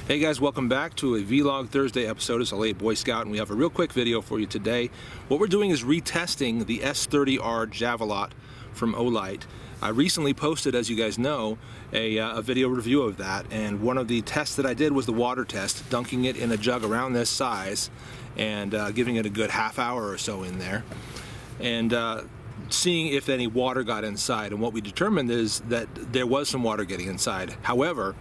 Hey guys, welcome back to a Vlog Thursday episode. It's Olight Boy Scout, and we have a real quick video for you today. What we're doing is retesting the S30R Javelot from Olight. I recently posted, as you guys know, a video review of that, and one of the tests that I did was the water test, dunking it in a jug around this size and giving it a good half hour or so in there, and seeing if any water got inside. And what we determined is that there was some water getting inside. However,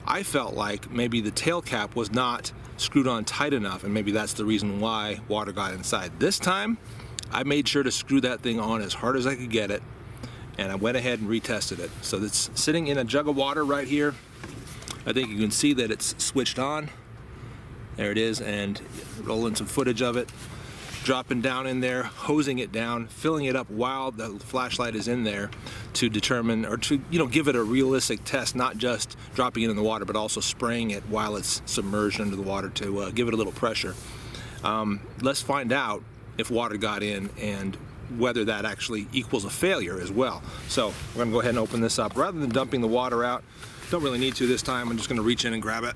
I felt like maybe the tail cap was not screwed on tight enough, and maybe that's the reason why water got inside. This time, I made sure to screw that thing on as hard as I could get it, and I went ahead and retested it. So it's sitting in a jug of water right here. I think you can see that it's switched on. There it is, and rolling some footage of it. Dropping down in there, hosing it down, filling it up while the flashlight is in there to determine, or to give it a realistic test, not just dropping it in the water, but also spraying it while it's submerged under the water to give it a little pressure. Let's find out if water got in and whether that actually equals a failure as well. So we're gonna go ahead and open this up. Rather than dumping the water out, don't really need to this time, I'm just gonna reach in and grab it.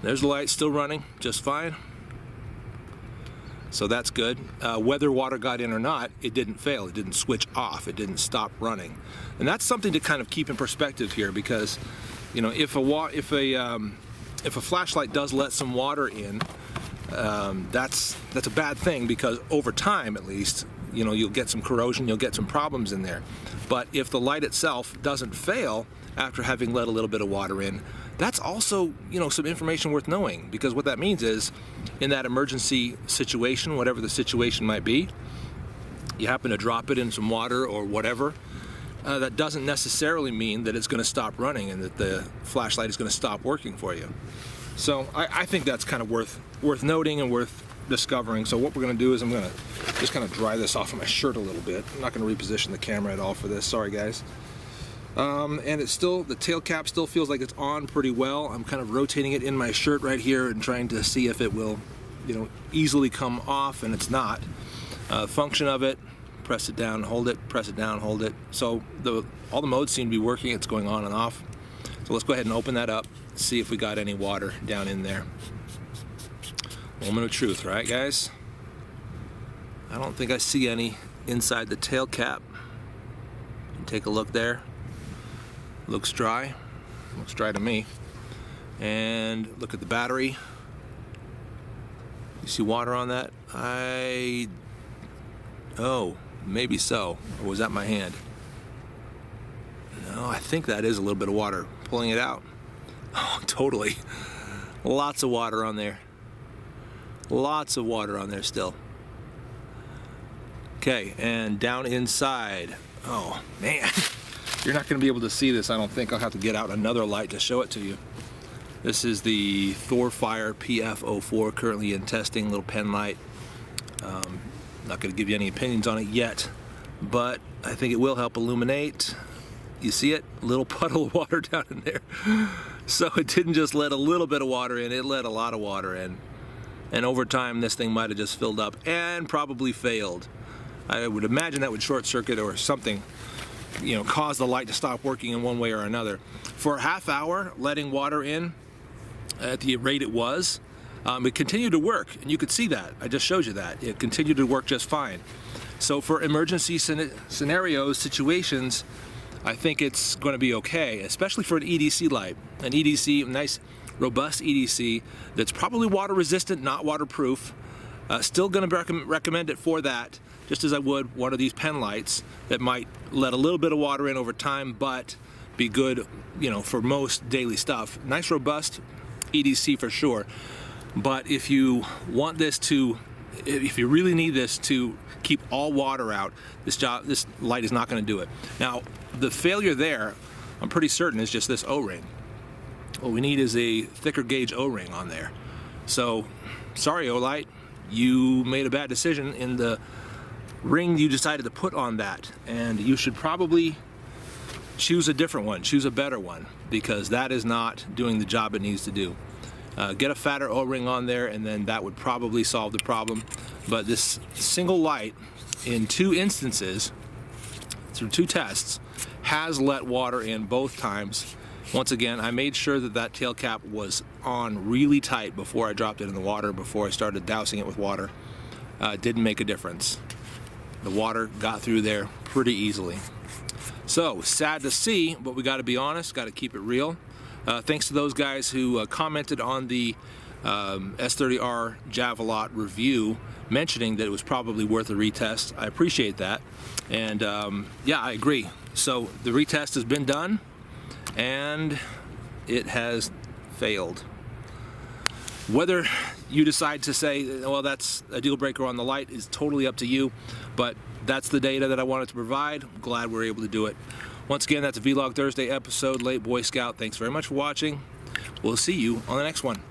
There's the light still running just fine. So that's good. Whether water got in or not, it didn't fail. It didn't switch off. It didn't stop running. And that's something to kind of keep in perspective here, because if a flashlight does let some water in, that's a bad thing, because over time, at least, you'll get some corrosion, you'll get some problems in there. But if the light itself doesn't fail after having let a little bit of water in, that's also, some information worth knowing, because what that means is, in that emergency situation, whatever the situation might be, you happen to drop it in some water or whatever, that doesn't necessarily mean that it's going to stop running and that the flashlight is going to stop working for you. So I think that's kind of worth noting and worth discovering. So what we're going to do is I'm going to just kind of dry this off of my shirt a little bit. I'm not going to reposition the camera at all for this. Sorry, guys. And it's still, the tail cap still feels like it's on pretty well. I'm kind of rotating it in my shirt right here and trying to see if it will, easily come off, and it's not. Function of it, press it down, hold it, press it down, hold it. So all the modes seem to be working. It's going on and off. So let's go ahead and open that up, see if we got any water down in there. Moment of truth, right, guys? I don't think I see any inside the tail cap. Take a look there. Looks dry. Looks dry to me. And look at the battery. You see water on that? Oh, maybe so. Or was that my hand? No, I think that is a little bit of water. Pulling it out. Oh, totally. Lots of water on there. Lots of water on there still. Okay, and down inside. Oh, man. You're not going to be able to see this, I don't think. I'll have to get out another light to show it to you. This is the Thorfire PF04, currently in testing, little pen light. Not going to give you any opinions on it yet, but I think it will help illuminate. You see it? A little puddle of water down in there. So it didn't just let a little bit of water in, it let a lot of water in. And over time, this thing might have just filled up and probably failed. I would imagine that would short circuit or something, cause the light to stop working in one way or another. For a half hour, letting water in at the rate it was, it continued to work, and you could see that. I just showed you that. It continued to work just fine. So for emergency scenarios, situations, I think it's going to be okay, especially for an EDC light. An EDC, a nice, robust EDC that's probably water resistant, not waterproof. Still going to recommend it for that, just as I would one of these pen lights that might let a little bit of water in over time, but be good, for most daily stuff. Nice, robust EDC for sure. But if you want this to, if you really need this to keep all water out, this light is not going to do it. Now, the failure there, I'm pretty certain, is just this O-ring. What we need is a thicker gauge O-ring on there. So, sorry, Olight, you made a bad decision in the ring you decided to put on that, and you should probably choose a different one, choose a better one, because that is not doing the job it needs to do. Get a fatter O-ring on there, and then that would probably solve the problem. But this single light, in 2 instances, through 2 tests, has let water in both times, Once again, I made sure that that tail cap was on really tight before I dropped it in the water, before I started dousing it with water. Didn't make a difference. The water got through there pretty easily. So, sad to see, but we got to be honest, got to keep it real. Thanks to those guys who commented on the S30R Javelot review, mentioning that it was probably worth a retest. I appreciate that, and yeah, I agree. So the retest has been done, and it has failed. Whether you decide to say, well, that's a deal breaker on the light, is totally up to you, but that's the data that I wanted to provide. I'm glad we're able to do it. Once again, that's a Vlog Thursday episode, Late Boy Scout. Thanks very much for watching. We'll see you on the next one.